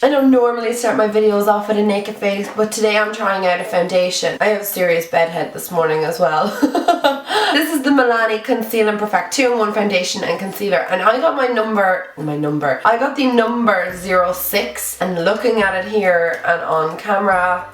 I don't normally start my videos off with a naked face, but today I'm trying out a foundation. I have a serious bedhead this morning as well. This is the Milani Conceal and Perfect 2-in-1 foundation and concealer, and I got I got the number 06, and looking at it here and on camera,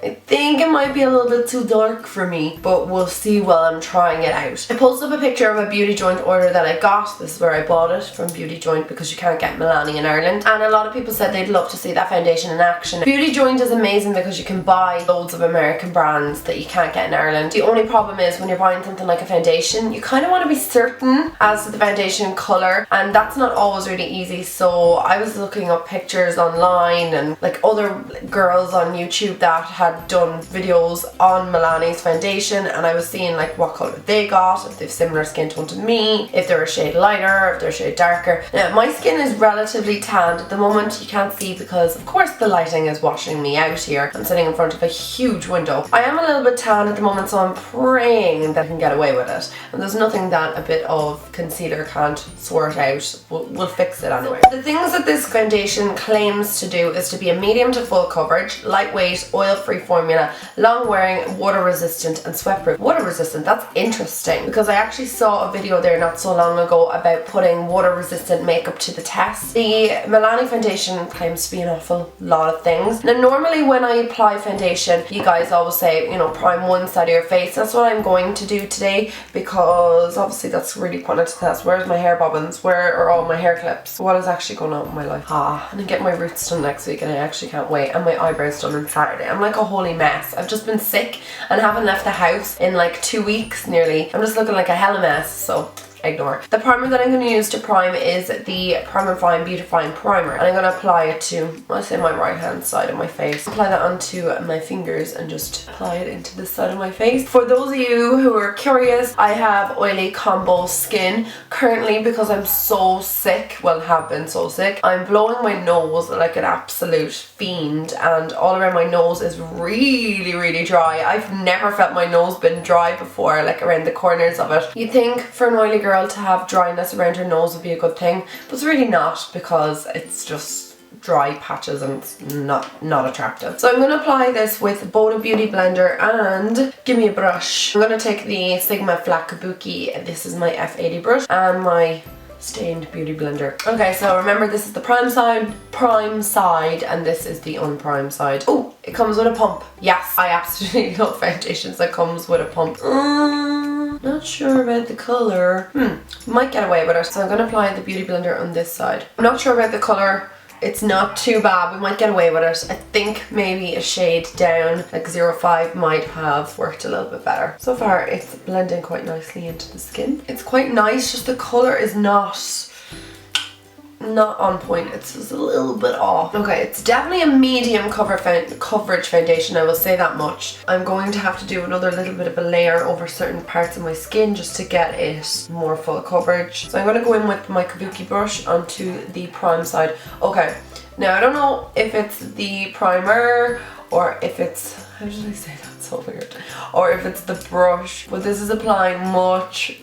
I think it might be a little bit too dark for me, but we'll see while I'm trying it out. I posted up a picture of a Beauty Joint order that I got. This is where I bought it, from Beauty Joint, because you can't get Milani in Ireland. And a lot of people said they'd love to see that foundation in action. Beauty Joint is amazing because you can buy loads of American brands that you can't get in Ireland. The only problem is when you're buying something like a foundation, you kind of want to be certain as to the foundation colour, and that's not always really easy. So I was looking up pictures online and like other girls on YouTube that had done videos on Milani's foundation, and I was seeing like what colour they got, if they've similar skin tone to me, if they're a shade lighter, if they're a shade darker. Now my skin is relatively tanned at the moment. You can't see because of course the lighting is washing me out here. I'm sitting in front of a huge window. I am a little bit tan at the moment, so I'm praying that I can get away with it, and there's nothing that a bit of concealer can't sort out. We'll fix it anyway. The things that this foundation claims to do is to be a medium to full coverage, lightweight, oil-free formula, long wearing, water resistant and sweat proof. Water resistant, that's interesting because I actually saw a video there not so long ago about putting water resistant makeup to the test. The Milani foundation claims to be an awful lot of things. Now normally when I apply foundation, you guys always say, you know, prime one side of your face. That's what I'm going to do today because obviously that's really pointless to test. Where's my hair bobbins? Where are all my hair clips? What is actually going on with my life? And I get my roots done next week and I actually can't wait, and my eyebrows done on Saturday. I'm like a holy mess. I've just been sick and haven't left the house in like 2 weeks nearly. I'm just looking like a hella mess, so ignore. The primer that I'm going to use to prime is the Primerifying Beautifying Primer, and I'm going to apply it to, let's say, my right hand side of my face. Apply that onto my fingers and just apply it into this side of my face. For those of you who are curious, I have oily combo skin currently because I'm so sick, well have been so sick. I'm blowing my nose like an absolute fiend, and all around my nose is really dry. I've never felt my nose been dry before, like around the corners of it. You'd think for an oily girl to have dryness around her nose would be a good thing, but it's really not because it's just dry patches and it's not attractive. So I'm going to apply this with both a beauty blender and give me a brush. I'm going to take the Sigma Flat Kabuki, this is my F80 brush, and my stained beauty blender. Okay, so remember this is the prime side and this is the unprime side. Oh, it comes with a pump. Yes, I absolutely love foundations that comes with a pump. Not sure about the colour. Might get away with it. So I'm going to apply the beauty blender on this side. I'm not sure about the colour. It's not too bad. We might get away with it. I think maybe a shade down, like 05, might have worked a little bit better. So far it's blending quite nicely into the skin. It's quite nice, just the colour is not on point. It's just a little bit off. Okay, it's definitely a medium coverage foundation, I will say that much. I'm going to have to do another little bit of a layer over certain parts of my skin just to get it more full coverage. So I'm going to go in with my Kabuki brush onto the prime side. Okay, now I don't know if it's the primer or if it's, how did I say that, so weird, or if it's the brush, but this is applying much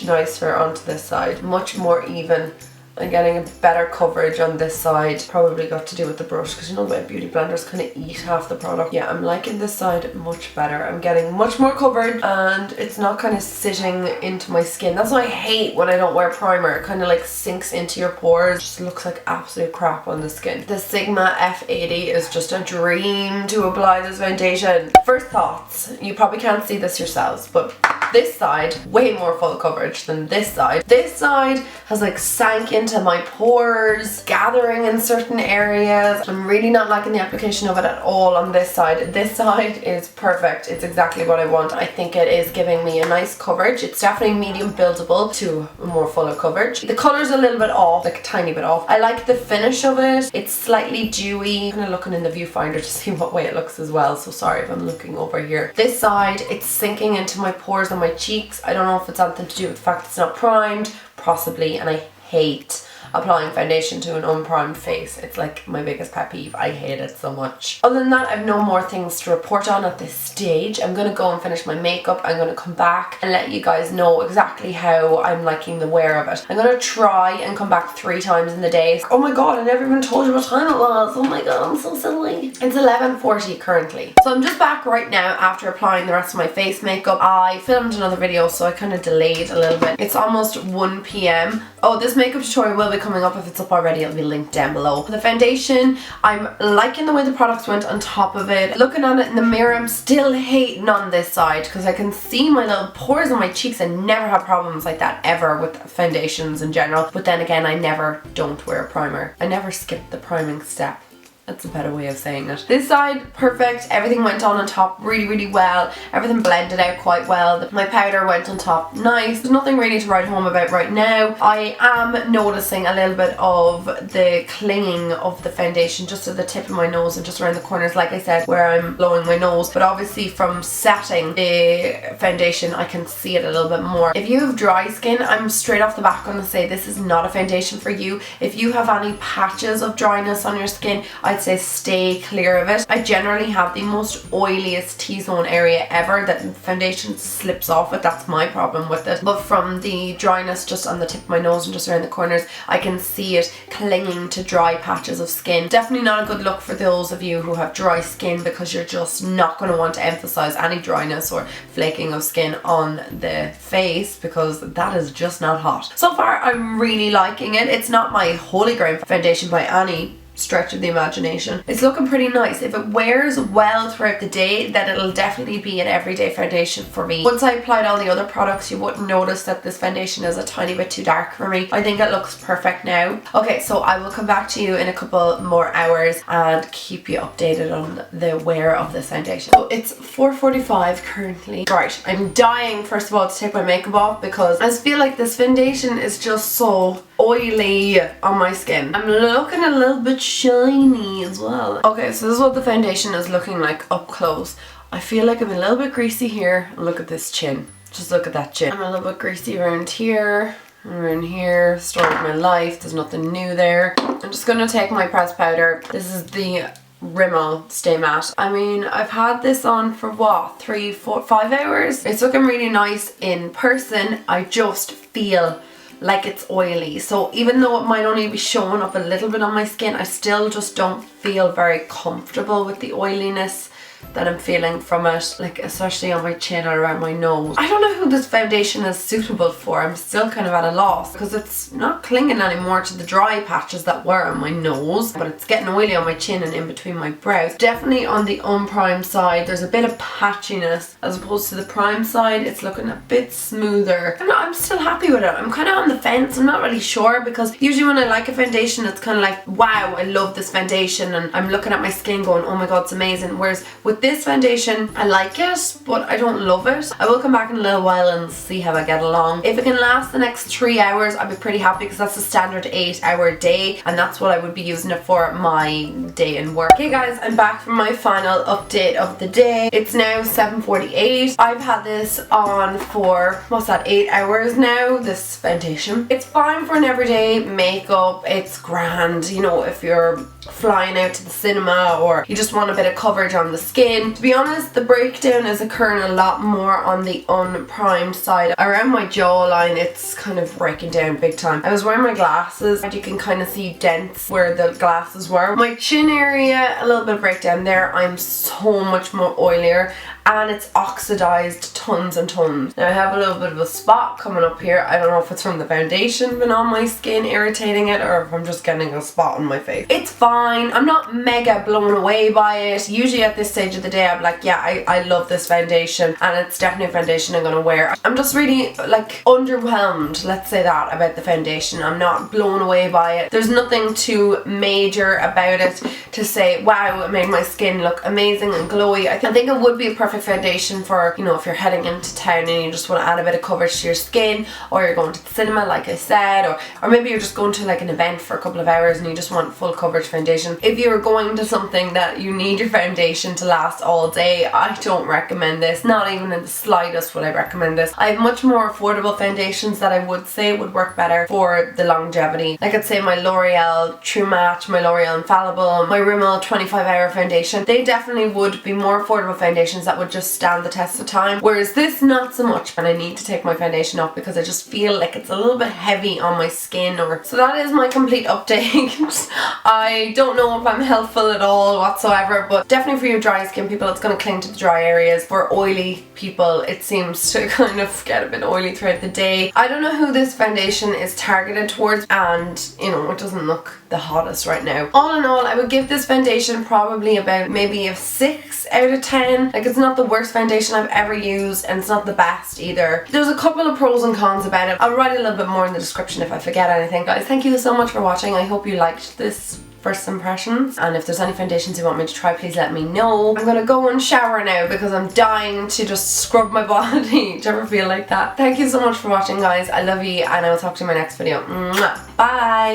nicer onto this side, much more even. I'm getting a better coverage on this side. Probably got to do with the brush because you know my beauty blenders kind of eat half the product. Yeah, I'm liking this side much better. I'm getting much more coverage and it's not kind of sitting into my skin. That's why I hate when I don't wear primer. It kind of like sinks into your pores. It just looks like absolute crap on the skin. The Sigma F80 is just a dream to apply this foundation. First thoughts, you probably can't see this yourselves, but this side, way more full coverage than this side. This side has like sank into my pores, gathering in certain areas. I'm really not liking the application of it at all on this side. This side is perfect. It's exactly what I want. I think it is giving me a nice coverage. It's definitely medium buildable to a more fuller coverage. The colour's a little bit off, like a tiny bit off. I like the finish of it. It's slightly dewy. I'm kind of looking in the viewfinder to see what way it looks as well, so sorry if I'm looking over here. This side, it's sinking into my pores and my cheeks. I don't know if it's something to do with the fact it's not primed, possibly, and I hate applying foundation to an unprimed face. It's like my biggest pet peeve. I hate it so much. Other than that, I have no more things to report on at this stage. I'm going to go and finish my makeup. I'm going to come back and let you guys know exactly how I'm liking the wear of it. I'm going to try and come back 3 times in the day. Oh my god, I never even told you what time it was. Oh my god, I'm so silly. It's 11:40 currently. So I'm just back right now after applying the rest of my face makeup. I filmed another video, so I kind of delayed a little bit. It's almost 1 p.m. Oh, this makeup tutorial will be coming up. If it's up already, it'll be linked down below. The foundation, I'm liking the way the products went on top of it. Looking at it in the mirror, I'm still hating on this side because I can see my little pores on my cheeks. I never have problems like that ever with foundations in general. But then again, I never don't wear a primer. I never skip the priming step. That's a better way of saying it. This side, perfect. Everything went on top really, really well. Everything blended out quite well. My powder went on top nice. There's nothing really to write home about right now. I am noticing a little bit of the clinging of the foundation just at the tip of my nose and just around the corners, like I said, where I'm blowing my nose. But obviously from setting the foundation, I can see it a little bit more. If you have dry skin, I'm straight off the bat going to say this is not a foundation for you. If you have any patches of dryness on your skin, I'd say stay clear of it. I generally have the most oiliest T-zone area ever that foundation slips off it. That's my problem with it. But from the dryness just on the tip of my nose and just around the corners, I can see it clinging to dry patches of skin. Definitely not a good look for those of you who have dry skin because you're just not going to want to emphasize any dryness or flaking of skin on the face because that is just not hot. So far, I'm really liking it. It's not my holy grail foundation by any stretch of the imagination. It's looking pretty nice. If it wears well throughout the day, then it'll definitely be an everyday foundation for me. Once I applied all the other products, you wouldn't notice that this foundation is a tiny bit too dark for me. I think it looks perfect now. Okay, so I will come back to you in a couple more hours and keep you updated on the wear of this foundation. So it's 4:45 currently. Right, I'm dying first of all to take my makeup off because I just feel like this foundation is just so oily on my skin. I'm looking a little bit shiny as well. Okay, so this is what the foundation is looking like up close. I feel like I'm a little bit greasy here. Look at this chin. Just look at that chin. I'm a little bit greasy around here. Around here. Story of my life. There's nothing new there. I'm just going to take my pressed powder. This is the Rimmel Stay Matte. I mean, I've had this on for what, 3, 4, 5 hours? It's looking really nice in person. I just feel like it's oily, so even though it might only be showing up a little bit on my skin, I still just don't feel very comfortable with the oiliness that I'm feeling from it, like especially on my chin or around my nose. I don't know who this foundation is suitable for. I'm still kind of at a loss because it's not clinging anymore to the dry patches that were on my nose, but it's getting oily on my chin and in between my brows. Definitely on the unprimed side, there's a bit of patchiness as opposed to the primed side. It's looking a bit smoother. I'm still happy with it. I'm kind of on the fence. I'm not really sure because usually when I like a foundation, it's kind of like, wow, I love this foundation, and I'm looking at my skin going, oh my god, it's amazing. Whereas with this foundation, I like it, but I don't love it. I will come back in a little while and see how I get along. If it can last the next 3 hours, I'd be pretty happy because that's a standard 8-hour day, and that's what I would be using it for my day in work. Okay guys, I'm back from my final update of the day. It's now 7:48. I've had this on for, what's that, 8 hours now, this foundation. It's fine for an everyday makeup. It's grand, you know, if you're flying out to the cinema or you just want a bit of coverage on the skin. To be honest, the breakdown is occurring a lot more on the unprimed side. Around my jawline, it's kind of breaking down big time. I was wearing my glasses and you can kind of see dents where the glasses were. My chin area, a little bit of breakdown there. I'm so much more oilier and it's oxidized tons and tons. Now I have a little bit of a spot coming up here. I don't know if it's from the foundation been on my skin irritating it or if I'm just getting a spot on my face. It's fine. I'm not mega blown away by it. Usually at this stage of the day I'm like, yeah, I love this foundation and it's definitely a foundation I'm gonna wear. I'm just really like underwhelmed, let's say that, about the foundation. I'm not blown away by it. There's nothing too major about it to say, wow, it made my skin look amazing and glowy. I think it would be a perfect perfect foundation for, you know, if you're heading into town and you just want to add a bit of coverage to your skin, or you're going to the cinema like I said, or maybe you're just going to like an event for a couple of hours and you just want full coverage foundation. If you're going to something that you need your foundation to last all day, I don't recommend this. Not even in the slightest would I recommend this. I have much more affordable foundations that I would say would work better for the longevity. Like I'd say my L'Oreal True Match, my L'Oreal Infallible, my Rimmel 25 Hour Foundation. They definitely would be more affordable foundations that would just stand the test of time. Whereas this, not so much, and I need to take my foundation off because I just feel like it's a little bit heavy on my skin. So that is my complete update. I don't know if I'm helpful at all whatsoever, but definitely for your dry skin people, it's going to cling to the dry areas. For oily people, it seems to kind of get a bit oily throughout the day. I don't know who this foundation is targeted towards, and you know, it doesn't look the hottest right now. All in all, I would give this foundation probably about maybe a 6 out of 10. Like, it's not the worst foundation I've ever used, and it's not the best either. There's a couple of pros and cons about it. I'll write a little bit more in the description if I forget anything. Guys, thank you so much for watching. I hope you liked this first impressions, and if there's any foundations you want me to try, please let me know. I'm gonna go and shower now because I'm dying to just scrub my body. Do you ever feel like that? Thank you so much for watching, guys. I love you, and I will talk to you in my next video. Mwah. Bye!